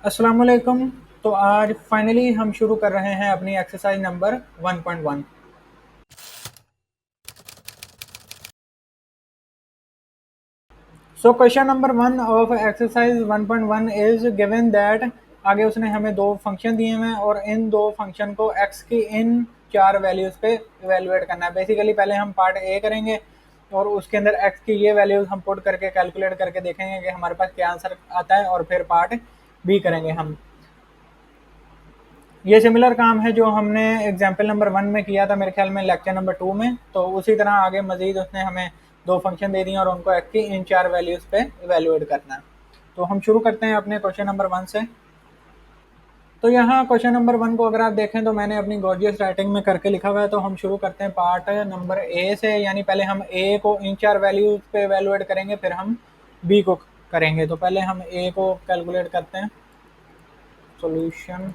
अस्सलाम वालेकुम। तो आज फाइनली हम शुरू कर रहे हैं अपनी exercise number 1.1। So question number 1 of exercise 1.1 is given that आगे उसने हमें दो फंक्शन दिए हैं और इन दो फंक्शन को x की इन चार वैल्यूज पे इवेलुएट करना है। बेसिकली पहले हम पार्ट ए करेंगे और उसके अंदर x की ये वैल्यूज हम पुट करके कैलकुलेट करके देखेंगे कि हमारे पास क्या आंसर आता है, और फिर पार्ट बी करेंगे हम। ये सिमिलर काम है जो हमने एग्जाम्पल नंबर 1 में किया था, मेरे ख्याल में लेक्चर नंबर 2 में। तो उसी तरह आगे मजीद उसने हमें दो फंक्शन दे दिए और उनको एक्स की इन चार वैल्यूज पे इवेलुएट करना है। तो हम शुरू करते हैं अपने क्वेश्चन नंबर 1 से। तो यहाँ क्वेश्चन नंबर 1 को अगर आप देखें तो मैंने अपनी गॉर्जियस राइटिंग में करके लिखा हुआ है। तो हम शुरू करते हैं पार्ट नंबर ए से, यानी पहले हम ए को इन चार वैल्यूज पे इवेलुएट करेंगे, फिर हम बी को करेंगे। तो पहले हम ए को कैलकुलेट करते हैं। सॉल्यूशन।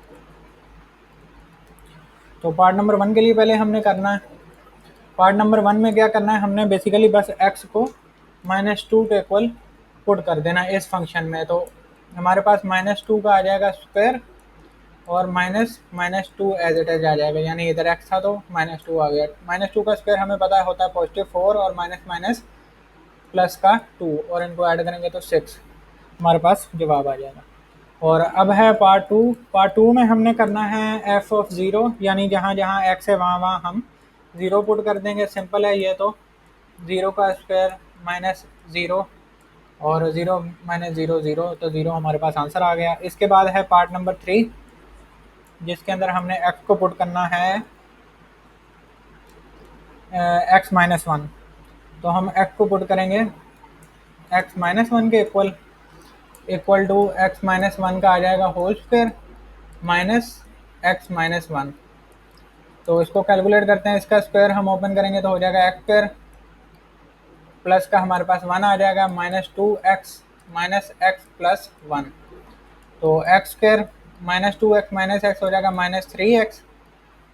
तो पार्ट नंबर 1 के लिए पहले हमने करना है, पार्ट नंबर 1 में क्या करना है, हमने बेसिकली बस x को -2 के इक्वल पुट कर देना है इस फंक्शन में। तो हमारे पास -2 का आ जाएगा स्क्वायर और माइनस -2 एज इट एज आ जाएगा, यानी इधर x था तो -2 आ गया। -2 का स्क्वायर हमें पता होता है +4 और माइनस माइनस प्लस का 2, और इनको ऐड करेंगे तो 6, हमारे पास जवाब आ जाएगा। और अब है पार्ट 2। पार्ट 2 में हमने करना है एफ ऑफ ज़ीरो, यानी जहाँ जहाँ एक्स है वहाँ वहाँ हम ज़ीरो पुट कर देंगे। सिंपल है ये। तो ज़ीरो का स्क्वायर माइनस ज़ीरो और ज़ीरो माइनस ज़ीरो ज़ीरो, तो ज़ीरो हमारे पास आंसर आ गया। इसके बाद है पार्ट नंबर 3, जिसके अंदर हमने एक्स को पुट करना है x-1। तो हम एक्स को पुट करेंगे x-1 के इक्वल टू x-1 का आ जाएगा होल स्क्वायर माइनस x-1। तो इसको कैलकुलेट करते हैं। इसका स्क्वायर हम ओपन करेंगे तो हो जाएगा एक्स स्क्वायर, प्लस का हमारे पास 1 आ जाएगा -2x -x प्लस 1। तो एक्स स्क्वायर -2x -x हो जाएगा -3x,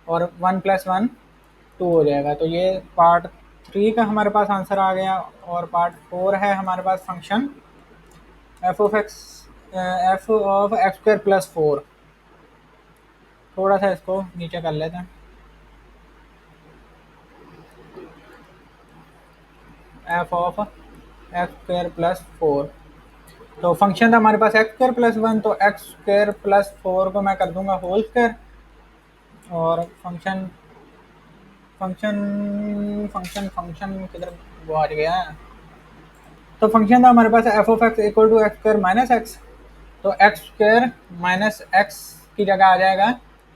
और 1 प्लस 1 2 हो जाएगा। तो ये पार्ट 3 का हमारे पास आंसर आ गया। और पार्ट 4 है हमारे पास function F of X square plus 4। थोड़ा सा इसको नीचे कर लेते हैं। F of X square plus 4। तो फंक्शन था हमारे पास एक्स स्क्वायर प्लस 1, तो एक्स स्क्वायर प्लस 4 को मैं कर दूंगा होल स्क्वायर। और फंक्शन फंक्शन फंक्शन फंक्शन किधर गुआच गया है। तो फंक्शन था हमारे पास F of x equal to x square minus X. तो एक्स स्क्वायर माइनस एक्स की जगह आ जाएगा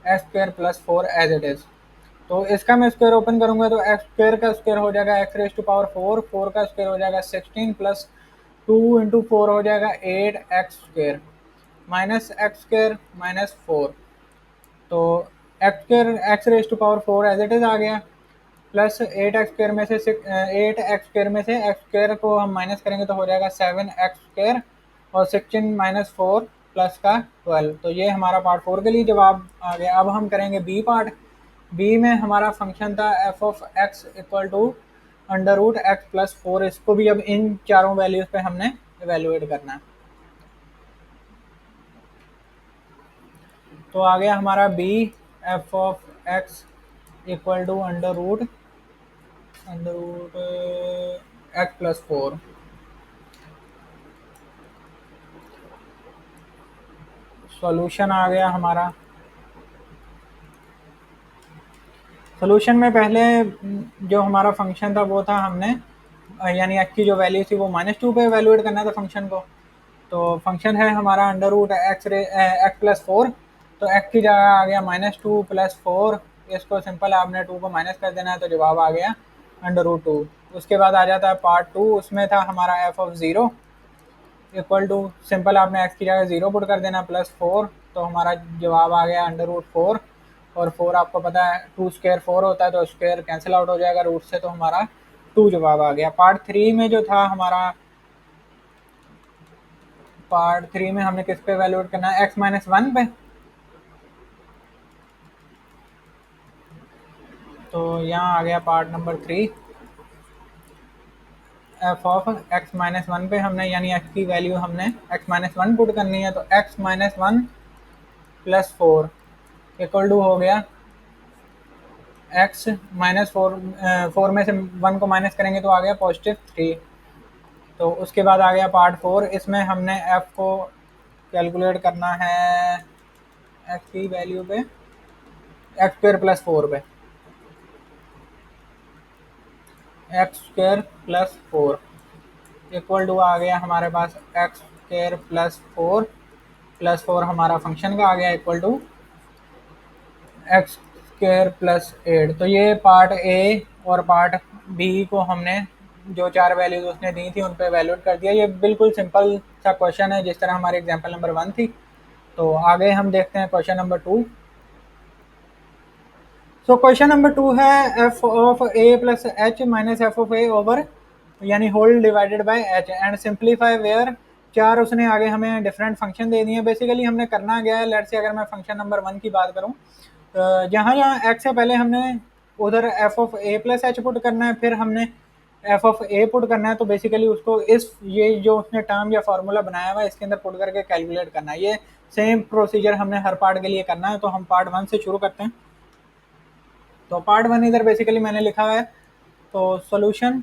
X square plus 4 as it is. तो इसका मैं स्क्वायर ओपन करूंगा तो एक्स स्क्वायर का स्क्वायर हो जाएगा एक्स रेज टू पावर 4, 4 का स्क्वायर हो जाएगा 16 प्लस 2 इंटू 4 हो जाएगा 8x square minus X square minus 4। तो X square X raise to power 4 as it is आ गया, प्लस 8x स्क्वायर में से 8x स्क्वायर में से एक्स स्क्वायर को हम माइनस करेंगे तो हो जाएगा 7x स्क्वायर, और 16 माइनस 4 प्लस का 12। तो ये हमारा पार्ट 4 के लिए जवाब आ गया। अब हम करेंगे बी पार्ट। बी में हमारा फंक्शन था f of x equal to under root x plus 4। इसको भी अब इन चारों वैल्यूज पे हमने इवेलुएट करना है। तो आ गया हमारा B F of x equal to under root x plus 4। Solution आ गया हमारा। सॉल्यूशन में पहले जो हमारा फंक्शन था वो था हमने यानी एक्स की जो वैल्यू थी वो -2 पे वैल्यूएट करना था फंक्शन को। तो फंक्शन है हमारा अंडर रूट एक्स प्लस 4। तो एक्स की जगह आ गया -2 प्लस 4। इसको सिंपल आपने 2 को माइनस कर देना है तो जवाब आ गया अंडर रूट 2। उसके बाद आ जाता है पार्ट 2। उसमें था हमारा f of zero equal to, simple आपने एक्स की जगह 0 पुट कर देना प्लस 4। तो हमारा जवाब आ गया अंडर रूट 4। और 4 आपको पता है 2 स्क्वायर 4 होता है, तो स्क्वायर कैंसिल आउट हो जाएगा रूट से, तो हमारा 2 जवाब आ गया। पार्ट 3 में जो था हमारा, पार्ट 3 में हमने किस पे वैल्यूएट करना है, x-1 पे। तो यहाँ आ गया part number 3 F of x minus one पे हमने यानी एक्स की वैल्यू हमने एक्स माइनस वन पुट करनी है, तो x minus one plus four equal to हो गया एक्स माइनस फोर, फोर में से वन को माइनस करेंगे तो आ गया पॉजिटिव थ्री। तो उसके बाद आ गया पार्ट फोर, इसमें हमने एफ को कैलकुलेट करना है एक्स की वैल्यू पे एक्स स्क्वायर प्लस फोर पे, x square plus four equal to आ गया हमारे पास एक्स स्क्वायर प्लस फोर हमारा फंक्शन का आ गया equal to x square plus eight. तो ये पार्ट ए और पार्ट बी को हमने जो चार वैल्यूज उसने दी थी उन पे वैल्यूड कर दिया। ये बिल्कुल सिंपल सा क्वेश्चन है जिस तरह हमारे एग्जांपल नंबर वन थी। तो आगे हम देखते हैं question number two. So question number two है f of a plus h minus f of a over यानी whole divided by h and simplify where. चार उसने आगे हमें डिफरेंट फंक्शन दे दिए। बेसिकली हमने करना गया है, लेट्स से अगर मैं फंक्शन नंबर वन की बात करूं, जहाँ जहाँ एक्स से पहले हमने उधर F of a plus H put करना है, फिर हमने एफ ऑफ ए पुट करना है। तो बेसिकली उसको इस ये जो उसने टर्म या फार्मूला बनाया हुआ है इसके अंदर पुट करके कैलकुलेट करना है। ये सेम प्रोसीजर हमने हर पार्ट के लिए करना है। तो हम पार्ट वन से शुरू करते हैं। तो पार्ट वन इधर बेसिकली मैंने लिखा हुआ है। तो सॉल्यूशन,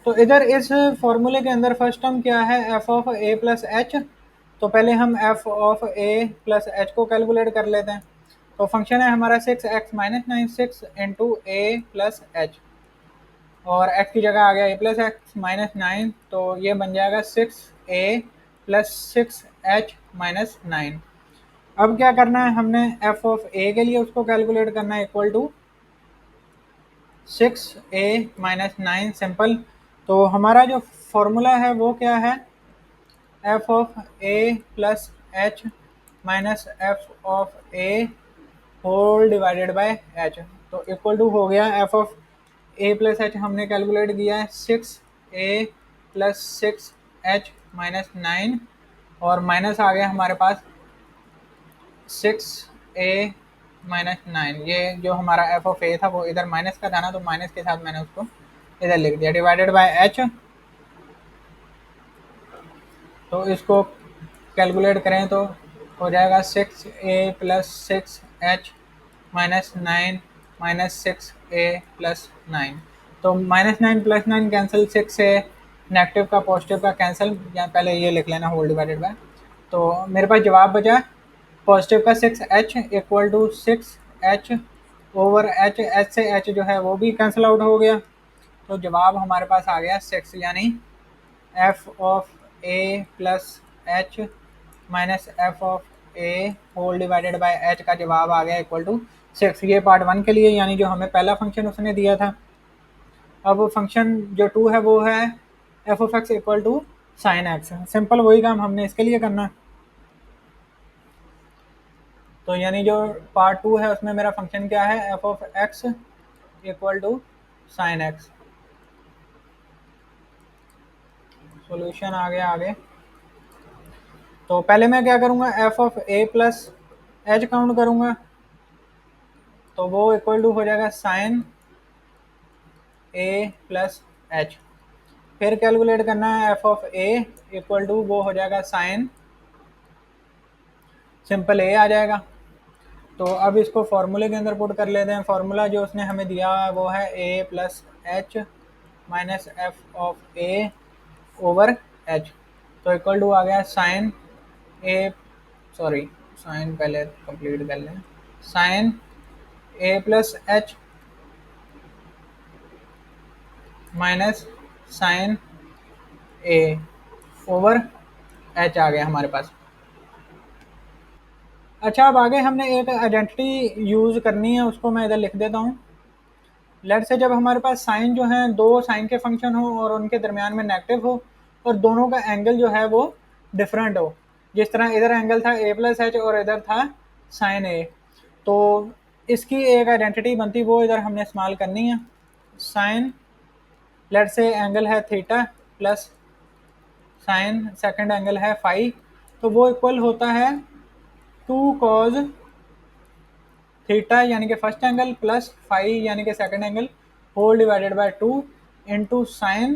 तो इधर इस फॉर्मूले के अंदर फर्स्ट टर्म क्या है f of a plus h. तो पहले हम f of a plus h को कैलकुलेट कर लेते हैं। तो फंक्शन है हमारा six x minus nine, six into a plus h, और x की जगह आ गया a plus x minus nine, तो ये बन जाएगा six a plus six h minus nine. अब क्या करना है, हमने एफ ऑफ ए के लिए उसको कैलकुलेट करना है equal to six a minus nine, simple. तो हमारा जो फॉर्मूला है वो क्या है, f of a plus h minus f of a whole divided by h. तो इक्वल टू हो गया f of a plus h हमने कैलकुलेट किया है six a plus six h minus nine, और माइनस आ गया हमारे पास सिक्स ए माइनस नाइन। ये जो हमारा एफ ऑफ ए था वो इधर माइनस का था ना, तो माइनस के साथ मैंने उसको इधर लिख दिया, डिवाइडेड बाय एच। तो इसको कैलकुलेट करें तो हो जाएगा six a plus six h minus nine minus six a plus nine. तो minus nine plus nine cancel, सिक्स से नेगेटिव का पॉजिटिव का कैंसिल, या पहले ये लिख लेना होल डिवाइडेड बाय। तो मेरे पास जवाब बचा पॉजिटिव का six h equal to six h over h, h से एच जो है वो भी कैंसिल आउट हो गया। तो जवाब हमारे पास आ गया सिक्स, यानी f of a plus h minus f of a whole divided by h का जवाब आ गया इक्वल टू सिक्स। ये पार्ट वन के लिए, यानी जो हमें पहला फंक्शन उसने दिया था। अब फंक्शन जो टू है वो है f of x equal to sine x, simple वही काम हमने इसके लिए करना। तो यानी जो पार्ट टू है उसमें मेरा फंक्शन क्या है, f of x equal to sine x. Solution आ गया आगे। तो पहले मैं क्या करूँगा, f of a plus h count करूँगा, तो वो इक्वल टू हो जाएगा साइन ए प्लस एच। फिर कैलकुलेट करना है f of a equal to, वो हो जाएगा साइन, सिंपल ए आ जाएगा। तो अब इसको फॉर्मूले के अंदर पुट कर लेते हैं। फॉर्मूला जो उसने हमें दिया वो है a plus h minus f of a over h. तो इक्वल टू आ गया साइन ए, सॉरी साइन पहले कंप्लीट कर लें, sine a plus h minus sine a over h आ गया हमारे पास। अच्छा, अब आगे हमने एक आइडेंटिटी यूज़ करनी है, उसको मैं इधर लिख देता हूँ। लेट से जब हमारे पास साइन जो है दो साइन के फंक्शन हो और उनके दरमियान में नेगेटिव हो और दोनों का एंगल जो है वो डिफरेंट हो, जिस तरह इधर एंगल था ए प्लस एच और इधर था साइन ए, तो इसकी एक आइडेंटिटी बनती, वो इधर हमने इस्तेमाल करनी है। साइन, लेट से एंगल है theta plus sign second angle है फाई, तो वो इक्वल होता है टू कॉज थीटा यानी कि फर्स्ट एंगल प्लस फाई यानी कि second angle whole divided by two. Into sine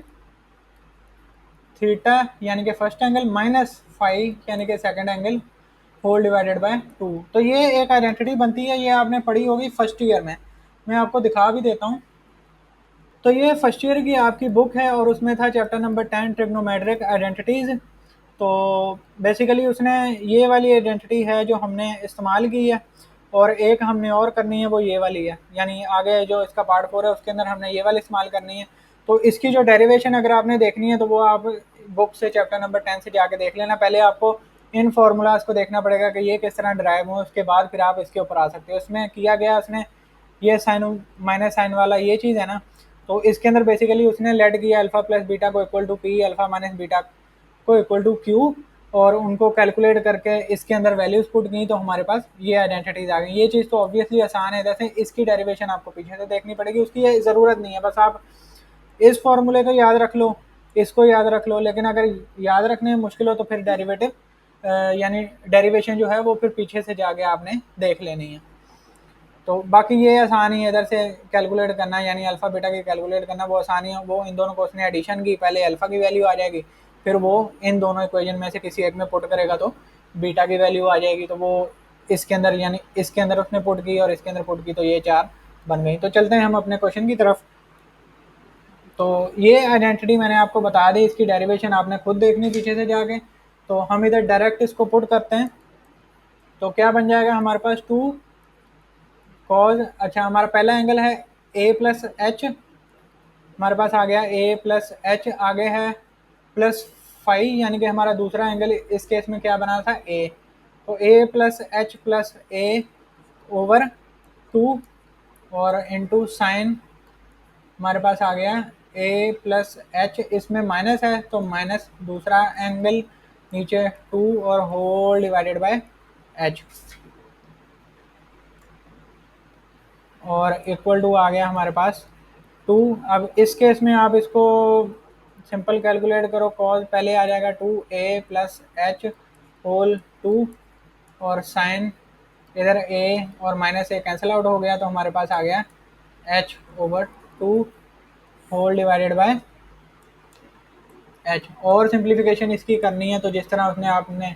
theta यानी कि फर्स्ट एंगल माइनस फाइव यानी कि second angle whole divided by 2। तो ये एक आइडेंटिटी बनती है, ये आपने पढ़ी होगी फर्स्ट ईयर में। मैं आपको दिखा भी देता हूँ। तो ये फर्स्ट ईयर की आपकी बुक है और उसमें था चैप्टर नंबर 10 ट्रिग्नोमेट्रिक आइडेंटिटीज़। तो बेसिकली उसने ये वाली आइडेंटिटी है जो हमने इस्तेमाल की है, और एक हमने और करनी है वो ये वाली है, यानी आगे जो इसका पार्ट 4 है उसके अंदर हमने ये वाली इस्तेमाल करनी है। तो इसकी जो डेरिवेशन अगर आपने देखनी है तो वो आप बुक से चैप्टर नंबर 10 से जाके देख लेना। पहले आपको इन फार्मूलाज को देखना पड़ेगा कि ये किस तरह ड्राइव हो, उसके बाद फिर आप इसके ऊपर आ सकते हो। इसमें किया गया उसने ये साइन माइनस साइन वाला ये चीज़ है ना, तो इसके अंदर बेसिकली उसने लेट किया अल्फा प्लस बीटा को equal to p, alpha minus beta को इक्वल टू क्यू, और उनको कैलकुलेट करके इसके अंदर वैल्यूज पुट की तो हमारे पास ये आइडेंटिटीज आ गई। ये चीज़ तो ऑब्वियसली आसान है, जैसे इसकी डेरिवेशन आपको पीछे से देखनी पड़ेगी, उसकी ये ज़रूरत नहीं है, बस आप इस फॉर्मूले को याद रख लो, इसको याद रख लो। लेकिन अगर याद रखने में मुश्किल हो तो फिर डेरिवेटिव यानी डेरिवेशन जो है वो फिर पीछे से जाके आपने देख लेनी है। तो बाकी ये आसानी है, इधर से कैलकुलेट करना यानी अल्फा बीटा की कैलकुलेट करना वो आसानी है। वो इन दोनों को उसने एडिशन की, पहले अल्फा की वैल्यू आ जाएगी, फिर वो इन दोनों इक्वेशन में से किसी एक में पुट करेगा तो बीटा की वैल्यू आ जाएगी। तो वो इसके अंदर यानी इसके अंदर उसने पुट की और इसके अंदर पुट की, तो ये चार बन गई। तो चलते हैं हम अपने क्वेश्चन की तरफ। तो ये आइडेंटिटी मैंने आपको बता दी, इसकी डेरिवेशन आपने खुद देखनी पीछे से जाके। तो हम इधर डायरेक्ट इसको पुट करते हैं, तो क्या बन जाएगा हमारे पास 2 कॉज, अच्छा हमारा पहला एंगल है ए प्लस एच, हमारे पास आ गया ए प्लस एच, आगे है प्लस फाइव यानी कि हमारा दूसरा एंगल इस केस में क्या बना था ए। तो ए प्लस ए ओवर 2 और इंटू साइन हमारे पास आ गया ए प्लस एच, इसमें माइनस है तो माइनस दूसरा एंगल नीचे 2 और होल डिवाइडेड बाय एच, और इक्वल टू आ गया हमारे पास 2। अब इस केस में आप इसको सिंपल कैलकुलेट करो, कॉज पहले आ जाएगा 2a प्लस एच होल 2 और साइन इधर a और माइनस a कैंसिल आउट हो गया, तो हमारे पास आ गया h over 2 whole divided by h। और सिंप्लीफिकेशन इसकी करनी है तो जिस तरह उसने आपने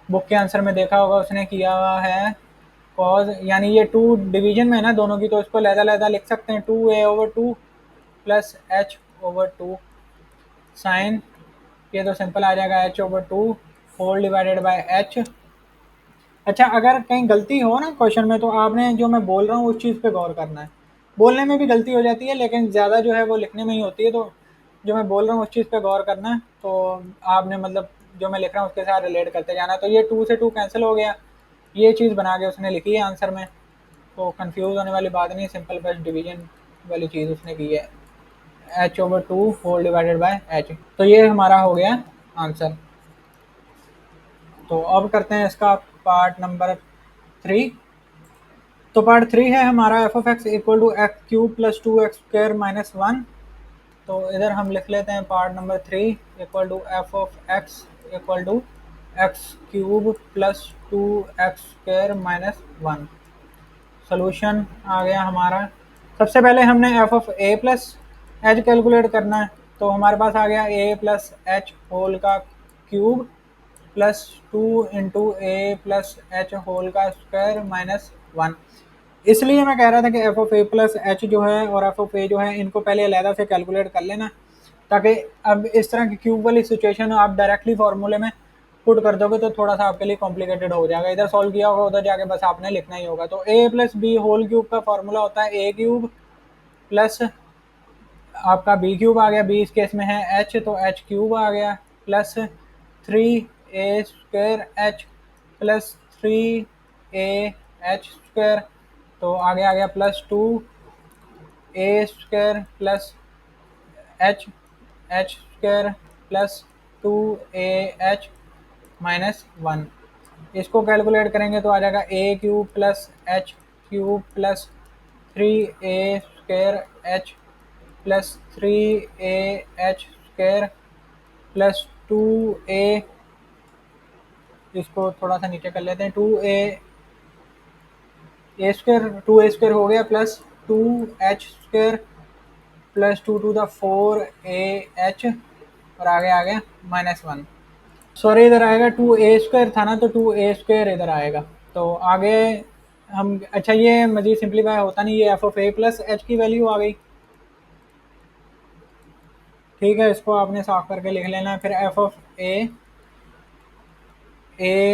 बुक के आंसर में देखा होगा उसने किया हुआ है कॉज, यानी ये 2 डिवीजन में है ना दोनों की, तो इसको लहदा लहदा लिख सकते हैं 2a over 2 plus h over 2 sine, ये तो सिंपल आ जाएगा h over 2 whole divided by h। अच्छा अगर कहीं गलती हो ना क्वेश्चन में तो आपने जो मैं बोल रहा हूँ उस चीज़ पे गौर करना है। बोलने में भी गलती हो जाती है लेकिन ज़्यादा जो है वो लिखने में ही होती है, तो जो मैं बोल रहा हूँ उस चीज़ पे गौर करना है। तो आपने मतलब जो मैं लिख रहा हूँ उसके साथ रिलेट करते जाना। तो ये 2 से 2 कैंसिल हो गया, ये चीज़ बना के उसने लिखी है आंसर में, तो कंफ्यूज होने वाली बात नहीं, सिंपल बस डिवीजन वाली चीज़ उसने की है h over 2 whole divided by h। तो ये हमारा हो गया आंसर। तो अब करते हैं इसका पार्ट नंबर 3। तो पार्ट 3 है हमारा f of x equal to x cube plus 2x² minus 1। तो इधर हम लिख लेते हैं part number 3 equal to f of x equal to x cube plus 2x² minus 1। Solution आ गया हमारा। सबसे पहले हमने f of a plus h calculate करना है, तो हमारे पास आ गया ए प्लस एच होल का cube plus 2 into a plus h whole का स्क्वायर माइनस 1। इसलिए मैं कह रहा था कि F of a plus H जो है और एफ ऑफ ए जो है इनको पहले अलहदा से कैलकुलेट कर लेना, ताकि अब इस तरह की क्यूब वाली सिचुएशन आप डायरेक्टली फॉर्मूले में पुट कर दोगे तो थोड़ा सा आपके लिए कॉम्प्लिकेटेड हो जाएगा। इधर सॉल्व किया होगा उधर जाके बस आपने लिखना ही होगा। तो ए प्लस बी होल क्यूब का फॉर्मूला होता है ए क्यूब प्लस आपका बी क्यूब आ गया, बी इस केस में है एच तो एच क्यूब आ गया, plus 3a² h plus 3a h², तो आगे आ गया plus 2a² plus h² plus 2ah minus 1। इसको कैलकुलेट करेंगे तो आ जाएगा a cube plus h cube plus 3a² h plus 3ah² plus 2a, इसको थोड़ा सा नीचे कर लेते हैं, 2a² 2a² हो गया plus 2h² plus 2 to the 4 AH और आगे आ गया -1। सॉरी इधर आएगा 2A² था ना, तो 2A² इधर आएगा। तो आगे हम अच्छा ये मजीद सिंप्लीफाई होता नहीं, ये f(a) प्लस h की वैल्यू आ गई। ठीक है, इसको आपने साफ करके लिख लेना है। फिर f(a)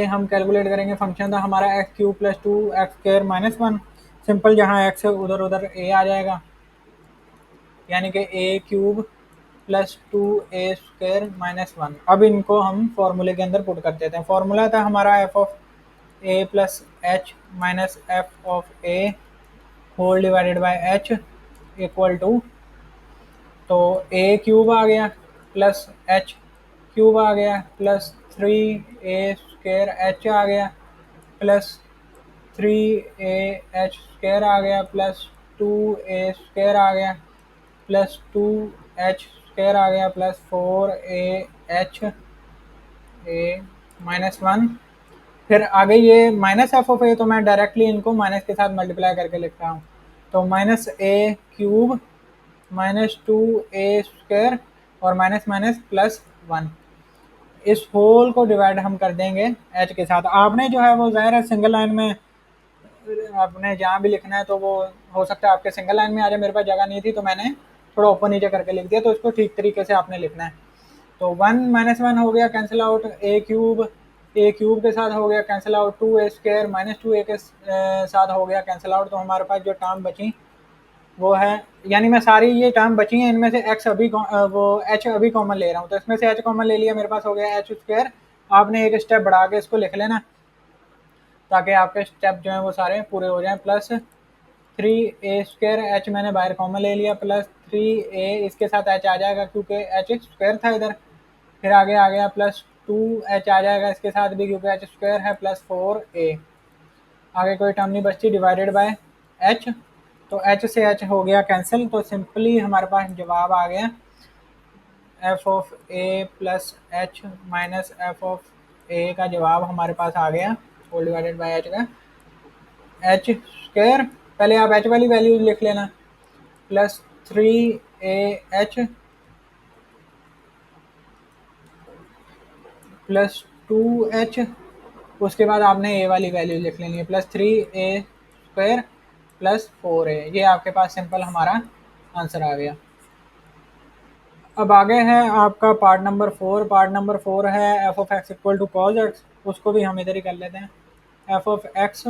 हम कैलकुलेट करेंगे, फंक्शन था हमारा x³ + 2x² - 1। सिंपल, जहाँ x उधर उधर a आ जाएगा, यानी कि a³ + 2a² - 1। अब इनको हम फॉर्मूले के अंदर पुट कर देते हैं। फॉर्मूला था हमारा f(a + h - f(a) whole divided by h equal to, तो a³ आ गया प्लस h³ आ गया प्लस 3a² h आ गया प्लस 3ah² आ गया प्लस 2a² आ गया प्लस 2h² आ गया प्लस 4ah -1। फिर आगे ये -f(a), तो मैं डायरेक्टली इनको माइनस के साथ मल्टीप्लाई करके लिख रहा हूँ। तो -a³ -2a² और माइनस माइनस प्लस 1, इस होल को डिवाइड हम कर देंगे h के साथ। आपने जो है वो ज़ाहिर है सिंगल लाइन में आपने जहाँ भी लिखना है, तो वो हो सकता है आपके सिंगल लाइन में आ जाए। मेरे पास जगह नहीं थी, तो मैंने थोड़ा ऊपर नीचे करके लिख दिया। तो इसको ठीक तरीके से आपने लिखना है। तो 1 -1 हो गया कैंसिल आउट, a³ के साथ हो गया कैंसिल आउट, 2a² -2a के साथ हो गया कैंसिल आउट। तो हमारे पास जो टर्म बची वो है, यानी मैं सारी ये टर्म बची हैं, इनमें से x अभी वो h अभी कॉमन ले रहा हूँ, तो इसमें से h कॉमन ले लिया, मेरे पास हो गया h²। आपने एक स्टेप बढ़ा के इसको लिख लेना, ताकि आपके स्टेप जो हैं वो सारे पूरे हो जाएं। प्लस 3a² h मैंने बाहर कॉमन ले लिया, प्लस 3a इसके साथ h आ जाएगा क्योंकि h² था इधर। फिर आगे आ गया प्लस 2h आ जाएगा इसके साथ भी क्योंकि h² है, प्लस 4a। आगे कोई टर्म नहीं बचती, डिवाइडेड बाय h। तो h से h हो गया कैंसिल। तो सिंपली हमारे पास जवाब आ गया f(a + h - f(a) का जवाब हमारे पास आ गया होल डिवाइडेड बाय h का h²। पहले आप h वाली वैल्यू लिख लेना, प्लस 3ah प्लस 2h। उसके बाद आपने a वाली वैल्यू लिख लेनी है, प्लस 3a² प्लस 4a। ये आपके पास सिंपल हमारा आंसर आ गया। अब आगे है आपका पार्ट नंबर 4। पार्ट नंबर 4 है f(x = cos x)। उसको भी हम इधर ही कर लेते हैं, f(x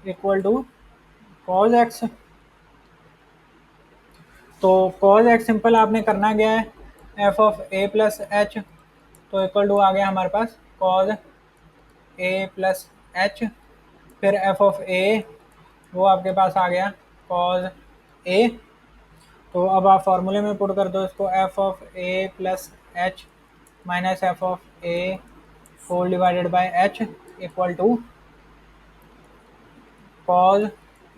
= cos x)। तो cos x सिंपल आपने करना गया है f(a + h), तो इक्वल टू आ गया हमारे पास cos a + h। फिर f(a) वो आपके पास आ गया cos a। तो अब आप फॉर्मूले में पुट कर दो इसको, f(a + h - f(a) whole divided by h equal to cos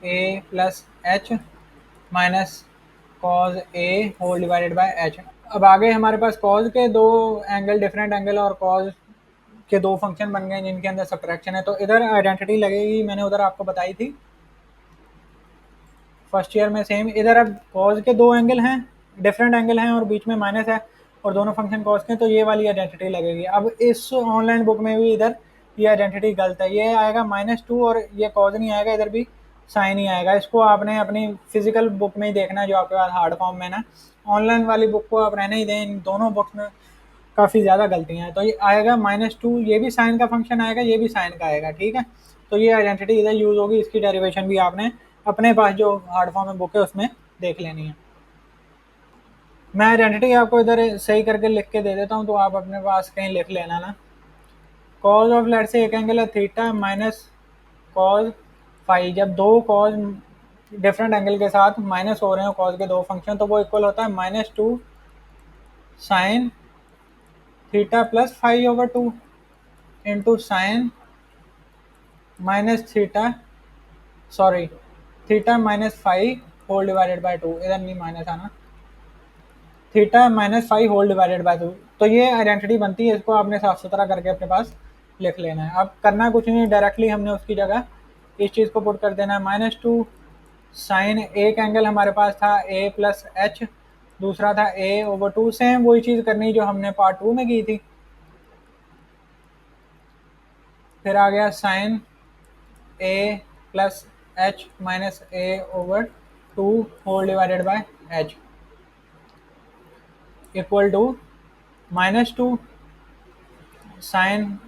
a + h minus cos a whole divided by h। अब आगे हमारे पास cos के दो एंगल, डिफरेंट एंगल, और cos के दो फंक्शन बन गए जिनके अंदर सब्ट्रैक्शन है। तो इधर आइडेंटिटी लगेगी, मैंने उधर आपको बताई थी फर्स्ट ईयर में सेम। इधर अब cos के दो एंगल हैं, डिफरेंट एंगल हैं, और बीच में माइनस है, और दोनों फंक्शन cos के, तो ये वाली आइडेंटिटी लगेगी। अब इस ऑनलाइन बुक में भी इधर ये आइडेंटिटी गलत है, ये आएगा -2 और ये cos नहीं आएगा, इधर भी साइन ही आएगा। इसको आपने अपनी फिजिकल बुक में ही देखना है जो आपके पास हार्ड फॉर्म में ना, ऑनलाइन वाली बुक को आप रहने ही दें। इन दोनों बुक्स में काफ़ी ज़्यादा गलतियाँ हैं। तो ये आएगा -2, ये भी साइन का फंक्शन आएगा, ये भी साइन का आएगा। ठीक है, तो ये आइडेंटिटी इधर यूज़ होगी, इसकी डेरिवेशन भी आपने अपने पास जो हार्ड फॉर्म में बुक है उसमें देख लेनी है। मैं आइडेंटिटी आपको इधर सही करके लिख के दे देता हूँ, तो आप अपने पास कहीं लिख लेना ना। कॉज ऑफ लेट से एक एंगल है थीटा माइनस कॉज फाई। जब दो कॉज डिफरेंट एंगल के साथ माइनस हो रहे हो कॉज के दो फंक्शन, तो वो इक्वल होता है -2 sine theta plus φ/2 into sine minus theta, sorry theta minus phi whole divided by 2। इधर नहीं माइनस आना, theta minus phi whole divided by 2। तो ये आइडेंटिटी बनती है, इसको आपने साफ सुथरा करके अपने पास लिख लेना है। अब करना कुछ नहीं, डायरेक्टली हमने उसकी जगह इस चीज़ को पुट कर देना है -2 साइन एक एंगल हमारे पास था a प्लस एच, दूसरा था a/2, सेम वही चीज़ करनी जो हमने पार्ट 2 में की थी। फिर आ गया sine a plus h minus a/2 whole divided by h equal to -2 sine.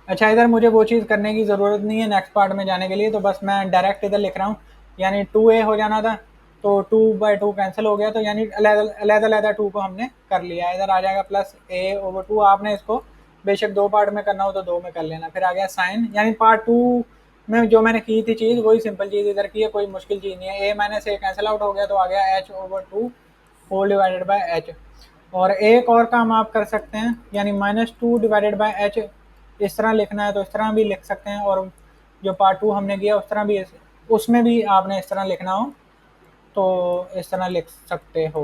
अच्छा, इधर मुझे वो चीज़ करने की ज़रूरत नहीं है नेक्स्ट पार्ट में जाने के लिए, तो बस मैं डायरेक्ट इधर लिख रहा हूँ। यानी 2a हो जाना था, तो 2/2 कैंसिल हो गया, तो यानी अलग-अलग 2 को हमने कर लिया। इधर आ जाएगा प्लस a/2। आपने इसको बेशक 2 पार्ट में करना हो तो 2 में कर लेना। फिर आ गया साइन, यानी पार्ट 2 में जो मैंने की थी चीज़ वही सिंपल चीज़ इधर की है, कोई मुश्किल चीज़ नहीं है। a minus a cancel out हो गया, तो आ गया h/2 whole divided by H. और एक और काम आप कर सकते हैं, यानी -2 डिवाइडेड बाय एच इस तरह लिखना है तो इस तरह भी लिख सकते हैं, और जो पार्ट 2 हमने किया उस तरह भी, उसमें भी आपने इस तरह लिखना हो तो इस तरह लिख सकते हो।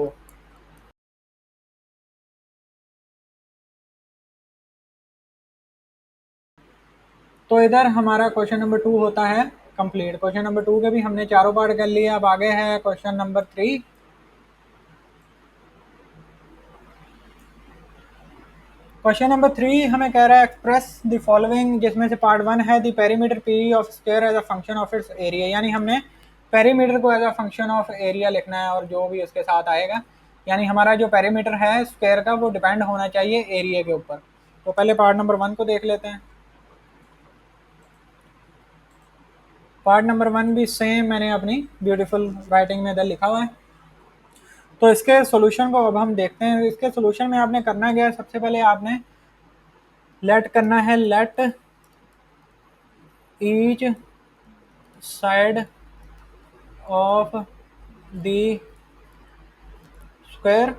तो इधर हमारा क्वेश्चन नंबर 2 होता है कंप्लीट। क्वेश्चन नंबर 2 के भी हमने चारों पार्ट कर लिए। अब आगे है क्वेश्चन नंबर 3। क्वेश्चन नंबर 3 हमें कह रहा है एक्सप्रेस द फॉलोइंग, जिसमें से पार्ट 1 है the perimeter p of square as a function of its area. यानी हमने पेरीमीटर को as a function of area लिखना है और जो भी उसके साथ आएगा, यानी हमारा जो पेरीमीटर है स्क्वायर का वो डिपेंड होना चाहिए एरिया के ऊपर। तो पहले पार्ट नंबर 1 को देख लेते हैं। पार्ट नंबर 1 भी सेम मैंने अपनी ब्यूटीफुल राइटिंग में इधर लिखा हुआ है। तो इसके सॉल्यूशन को अब हम देखते हैं। इसके सॉल्यूशन में आपने करना क्या है, सबसे पहले आपने लेट करना है, let each side of the square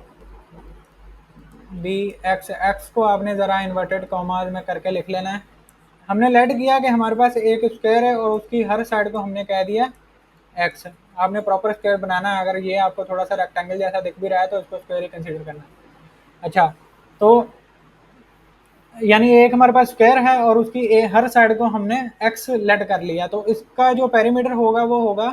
be x. X को आपने ज़रा इन्वर्टेड कॉमाज में करके लिख लेना है। हमने लेट किया कि हमारे पास एक स्क्वायर है और उसकी हर साइड को हमने कह दिया एक्स। आपने प्रॉपर स्क्वायर बनाना है। अगर ये आपको थोड़ा सा रेक्टेंगल जैसा दिख भी रहा है तो इसको स्क्वायर ही कंसीडर करना है। अच्छा, तो यानी एक हमारे पास स्क्वायर है और उसकी हर साइड को हमने एक्स लेट कर लिया, तो इसका जो पेरीमीटर होगा वो होगा,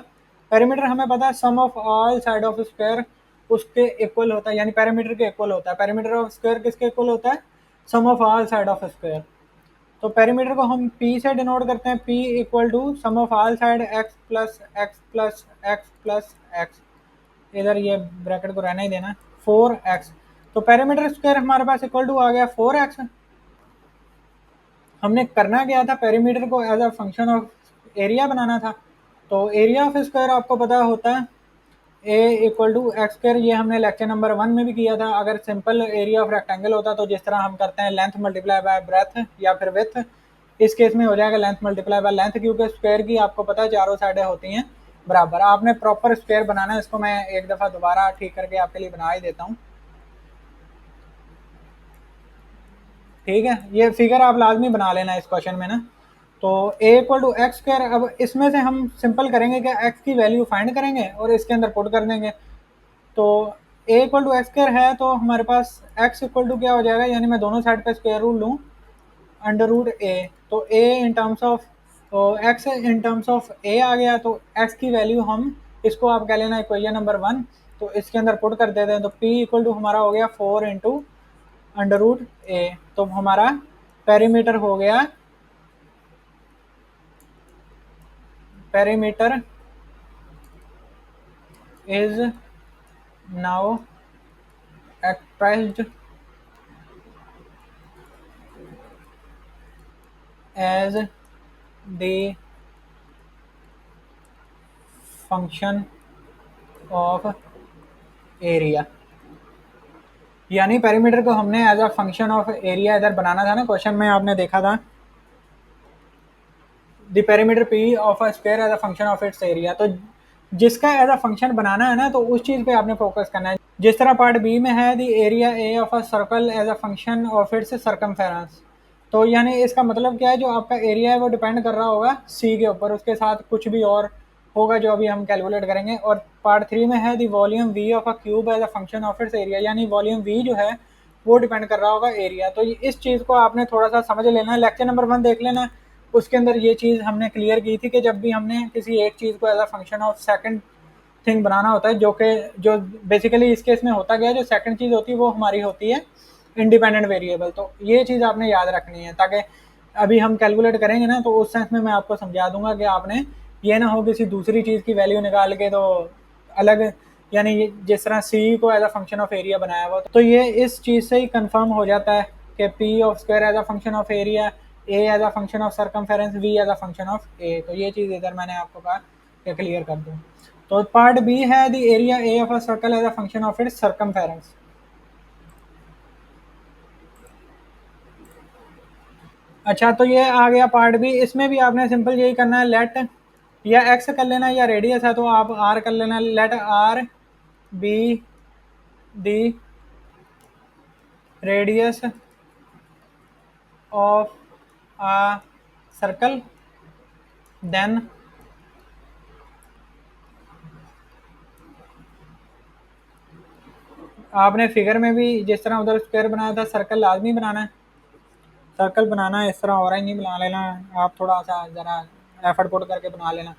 पेरीमीटर हमें पता है sum of all side of square उसके इक्वल होता है, यानी पेरीमीटर के इक्वल होता है। पेरीमीटर ऑफ स्क्वायर किसके इक्वल होता है, sum of all side of square. तो पेरीमीटर को हम p से डिनोट करते हैं, p equal to sum of all side x plus x plus x plus x. इधर ये ब्रैकेट को रहना ही देना, 4x। तो पेरीमीटर स्क्वायर हमारे पास इक्वल टू आ गया 4x। हमने करना क्या था, पेरीमीटर को as a function of area बनाना था। तो एरिया ऑफ स्क्वायर आपको पता होता है a equal to x square. ये हमने लेक्चर नंबर 1 में भी किया था। अगर सिंपल एरिया ऑफ रेक्टेंगल होता तो जिस तरह हम करते हैं लेंथ मल्टीप्लाई बाय ब्रेथ या फिर विथ, इस केस में हो जाएगा लेंथ मल्टीप्लाई बाय लेंथ, क्योंकि स्क्वायर की आपको पता है चारों साइडें होती हैं बराबर। आपने प्रॉपर स्क्वायर बनाना है। इसको मैं एक दफ़ा दोबारा ठीक करके आपके लिए बना ही देता हूँ। ठीक है, ये फिगर आप लाजमी बना लेना इस क्वेश्चन में ना। तो a equal to x square, अब इसमें से हम सिंपल करेंगे क्या, x की वैल्यू फाइंड करेंगे और इसके अंदर पुट कर देंगे। तो a equal to x square है तो हमारे पास x इक्वल टू क्या हो जाएगा, यानी मैं दोनों साइड पे स्क्वायर रूट लूँ, अंडर रूट a। तो a in terms of x in terms of a आ गया, तो x की वैल्यू हम इसको आप कह लेना इक्वेशन नंबर 1। तो इसके अंदर पुट कर देते हैं, तो p इक्वल टू हमारा हो गया 4 इंटू अंडर रूट a। तो हमारा पेरीमीटर हो गया, perimeter is now expressed as the function of area. यानी पेरीमीटर को हमने as a function of area इधर बनाना था ना, क्वेश्चन में आपने देखा था the perimeter p of a square as a function of its area. तो जिसका एज अ फंक्शन बनाना है ना, तो उस चीज़ पे आपने फोकस करना है। जिस तरह पार्ट बी में है the area a of a circle as a function of its circumference. तो यानी इसका मतलब क्या है, जो आपका एरिया है वो डिपेंड कर रहा होगा सी के ऊपर, उसके साथ कुछ भी और होगा जो अभी हम कैलकुलेट करेंगे। और पार्ट 3 में है the volume v of a cube as a function of its area, यानी वॉल्यूम वी जो है वो डिपेंड कर रहा होगा एरिया। तो इस चीज़ को आपने थोड़ा सा समझ लेना है। लेक्चर नंबर 1 देख लेना, उसके अंदर ये चीज़ हमने क्लियर की थी कि जब भी हमने किसी एक चीज़ को as a function of second thing बनाना होता है, जो बेसिकली इस केस में होता गया, जो सेकंड चीज़ होती है वो हमारी होती है इंडिपेंडेंट वेरिएबल। तो ये चीज़ आपने याद रखनी है, ताकि अभी हम कैलकुलेट करेंगे ना तो उस सेंस में मैं आपको समझा दूंगा कि आपने ये ना हो किसी दूसरी चीज़ की वैल्यू निकाल के तो अलग, यानी जिस तरह सी को as a function of area बनाया हुआ, तो ये इस चीज़ से ही कंफर्म हो जाता है कि p of square as a function of area, a as a function of circumference, v as a function of a. तो ये चीज़ इधर मैंने आपको कहा कि क्लियर कर दूँ। तो पार्ट बी है the area a of a circle as a function of its circumference. अच्छा, तो ये आ गया पार्ट बी। इसमें भी आपने सिंपल यही करना है, लेट या एक्स कर लेना, या रेडियस है तो आप आर कर लेना। Let r be the radius of a circle, then आपने फिगर में भी जिस तरह उधर स्क्वायर बनाया था, सर्कल लाजमी बनाना है। सर्कल बनाना है इस तरह और ही नहीं बना लेना, आप थोड़ा सा ज़रा एफर्ट पुट करके बना लेना।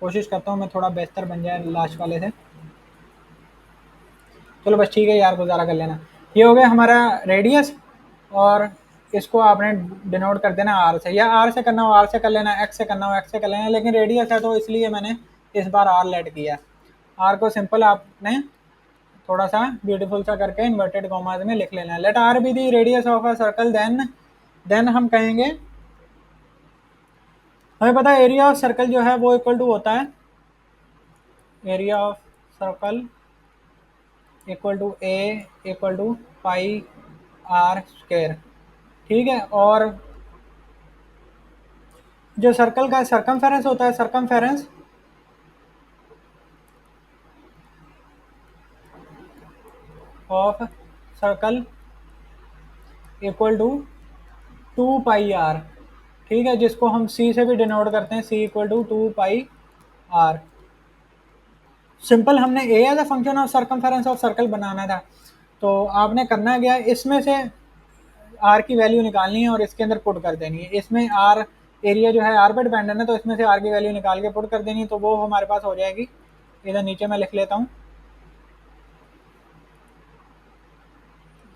कोशिश करता हूँ मैं थोड़ा बेहतर बन जाए लास्ट वाले से। चलो बस ठीक है यार, गुजारा कर लेना। ये हो गया हमारा रेडियस, और इसको आपने डिनोट कर देना आर से, या आर से करना हो आर से कर लेना, एक्स से करना हो एक्स से कर लेना, लेकिन रेडियस है तो इसलिए मैंने इस बार आर लेट किया। आर को सिंपल आपने थोड़ा सा ब्यूटीफुल सा करके इन्वर्टेड कॉमास में लिख लेना है। Let r be the radius of a circle, then हम कहेंगे, हमें पता है एरिया ऑफ सर्कल जो है वो इक्वल टू होता है area of circle equal to a equal to pi r square. ठीक है, और जो सर्कल का सर्कमफेरेंस होता है, circumference of circle equal to 2 pi r. ठीक है, जिसको हम सी से भी डिनोट करते हैं, c equal to 2 pi r. Simple हमने a as a function of circumference of circle बनाना था, तो आपने करना क्या है, इसमें से आर की वैल्यू निकालनी है और इसके अंदर पुट कर देनी है। इसमें आर एरिया जो है आर पे डिपेंडेंट है, तो इसमें से आर की वैल्यू निकाल के पुट कर देनी है, तो वो हमारे पास हो जाएगी। इधर नीचे मैं लिख लेता हूँ,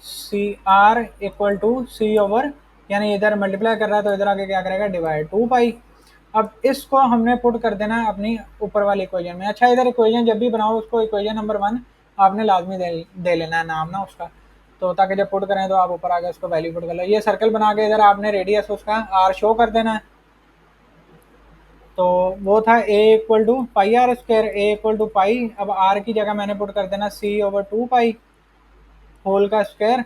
c r equal to c over, यानी इधर मल्टीप्लाई कर रहा है तो इधर आके क्या करेगा, डिवाइड 2 पाई। अब इसको हमने पुट कर देना है अपनी ऊपर वाली इक्वेशन में। अच्छा, इधर इक्वेशन जब भी बनाओ उसको इक्वेशन नंबर 1 आपने लाजमी दे लेना है नाम ना उसका, तो ताकि जब पुट करें तो आप ऊपर आके उसको वैल्यू पुट कर लो। ये सर्कल बना के इधर आपने रेडियस उसका आर शो कर देना है। तो वो था a equal to pi r square, a equal to pi. अब आर की जगह मैंने पुट कर देना सी ओवर 2 पाई होल का स्क्वायर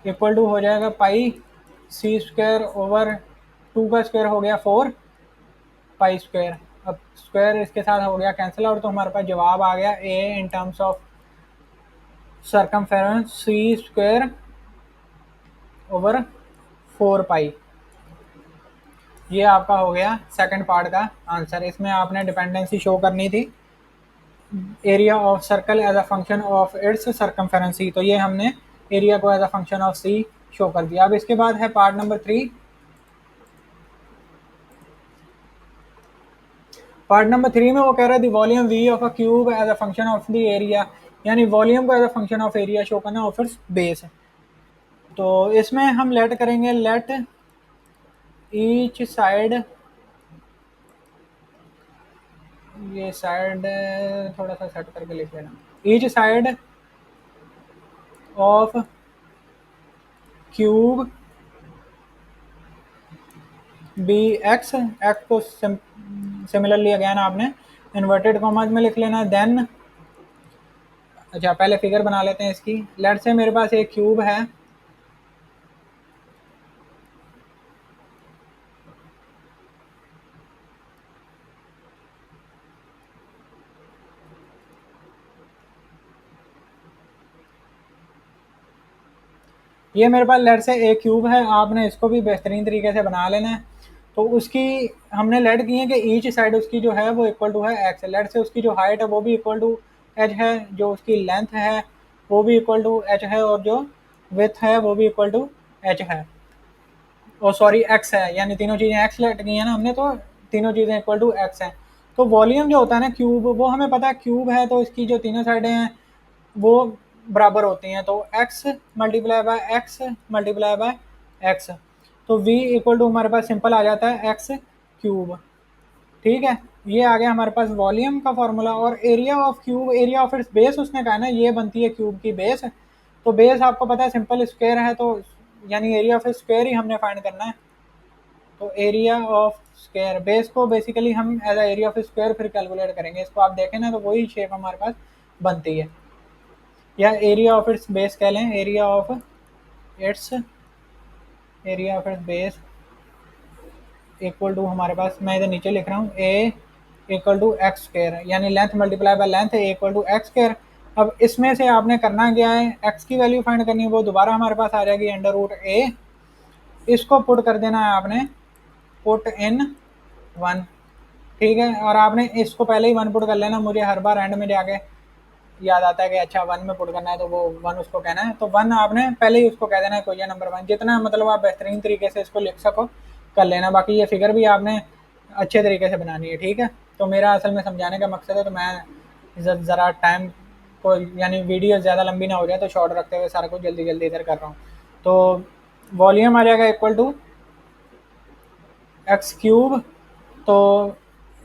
इक्वल टू हो जाएगा पाई सी स्क्वायर ओवर 2 का स्क्वायर हो गया 4 पाई स्क्वायर। अब स्क्वायर इसके साथ हो गया कैंसिल आउट, तो हमारे पास जवाब आ गया a in terms of circumference c square over 4 pi. ये आपका हो गया सेकंड पार्ट का आंसर। इसमें आपने डिपेंडेंसी शो करनी थी area of circle as a function of its circumference, तो ये हमने एरिया को as a function of c show कर दिया। अब इसके बाद है पार्ट नंबर 3। पार्ट नंबर 3 में वो कह रहा है the volume v of a cube as a function of the area, यानी वॉल्यूम को as a function of area show करना और फिर बेस। तो इसमें हम लेट करेंगे, लेट ईच साइड, ये साइड थोड़ा सा सेट करके लिख लेना, each side of cube be x, x को सिमिलरली अगेन आपने इन्वर्टेड कॉमास में लिख लेना। देन अच्छा, पहले फिगर बना लेते हैं इसकी। लेट से मेरे पास एक क्यूब है, ये मेरे पास लेट से एक क्यूब है, आपने इसको भी बेहतरीन तरीके से बना लेना है। तो उसकी हमने लेट की है कि ईच साइड उसकी जो है वो इक्वल टू है एक्स। लेट से उसकी जो हाइट है वो भी इक्वल टू एच है, जो उसकी लेंथ है वो भी इक्वल टू एच है, और जो विथ है वो भी इक्वल टू एच है। ओ सॉरी एक्स है, यानी तीनों चीज़ें एक्स लेट गई हैं ना हमने, तो तीनों चीज़ें इक्वल टू एक्स हैं। तो वॉल्यूम जो होता है ना क्यूब, वो हमें पता है क्यूब है तो इसकी जो तीनों साइडें हैं वो बराबर होती हैं, तो x multiply by x multiply by x, तो v इक्वल टू हमारे पास सिंपल आ जाता है एक्स क्यूब। ठीक है, ये आ गया हमारे पास वॉल्यूम का फॉर्मूला। और area of cube, area of its base उसने कहा ना, ये बनती है क्यूब की बेस। तो बेस आपको पता है सिंपल स्क्वायर है, तो यानी एरिया ऑफ स्क्वायर ही हमने फाइंड करना है। तो एरिया ऑफ स्क्वायर, बेस को बेसिकली हम as a area of square फिर कैलकुलेट करेंगे। इसको आप देखें ना तो वही शेप हमारे पास बनती है, या एरिया ऑफ इट्स बेस कह लें, area of its, area of its base equal to हमारे पास, मैं इधर नीचे लिख रहा हूँ, a equal to x square, यानी लेंथ मल्टीप्लाई बाय लेंथ है इक्वल टू एक्स स्क्वायर। अब इसमें से आपने करना क्या है, एक्स की वैल्यू फाइंड करनी है, वो दोबारा हमारे पास आ जाएगी अंडर रूट ए, इसको पुट कर देना है आपने, पुट इन वन। ठीक है, और आपने इसको पहले ही वन पुट कर लेना, मुझे हर बार एंड में जाके याद आता है कि अच्छा वन में पुट करना है, तो वो वन उसको कहना है, तो वन आपने पहले ही उसको कह देना है क्वेश्चन नंबर वन। जितना मतलब आप बेहतरीन तरीके से इसको लिख सको कर लेना, बाकी ये फिगर भी आपने अच्छे तरीके से बनानी है। ठीक है, तो मेरा असल में समझाने का मकसद है, तो मैं ज़रा टाइम को, यानी वीडियो ज़्यादा लंबी ना हो जाए तो शॉर्ट रखते हुए सारा कुछ जल्दी जल्दी इधर कर रहा हूँ। तो वॉल्यूम आ जाएगा इक्वल टू एक्स क्यूब, तो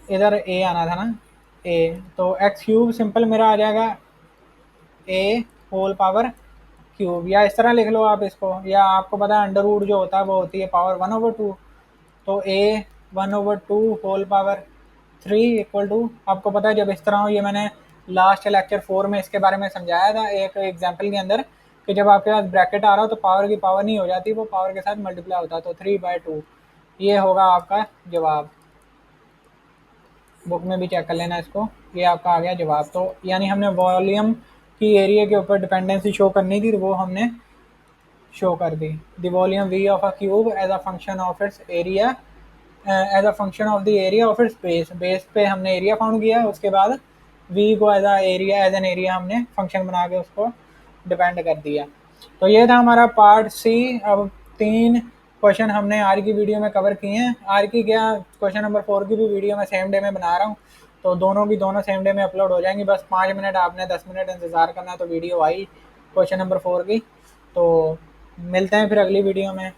इधर ए आना था ना, ए, तो एक्स क्यूब सिंपल मेरा आ जाएगा ए होल पावर क्यूब, या इस तरह लिख लो आप इसको, या आपको पता है अंडर रूट जो होता है वो होती है पावर 1/2, तो ए 1/2 होल पावर 3 इक्वल टू, आपको पता है जब इस तरह हो, ये मैंने लास्ट लेक्चर 4 में इसके बारे में समझाया था एक एग्जाम्पल के अंदर, कि जब आपके पास ब्रैकेट आ रहा हो तो पावर की पावर नहीं हो जाती, वो पावर के साथ मल्टीप्लाई होता है, तो 3/2 ये होगा आपका जवाब। बुक में भी चेक कर लेना इसको, ये आपका आ गया जवाब। तो यानी हमने वॉल्यूम की एरिया के ऊपर डिपेंडेंसी शो करनी थी, तो वो हमने शो कर दी। The volume v of a cube as a function of its area, as a function of the area of its base, base पे हमने एरिया फाउंड किया, उसके बाद v को as a area, as an area हमने function बना के उसको डिपेंड कर दिया। तो ये था हमारा पार्ट सी। अब 3 क्वेश्चन हमने आर की वीडियो में कवर किए हैं। आर की क्या, क्वेश्चन नंबर 4 की भी वीडियो मैं सेम डे में बना रहा हूँ, तो दोनों की दोनों सेम डे में अपलोड हो जाएंगी। बस 5 मिनट आपने 10 मिनट इंतज़ार करना है, तो वीडियो आई क्वेश्चन नंबर 4 की। तो मिलते हैं फिर अगली वीडियो में।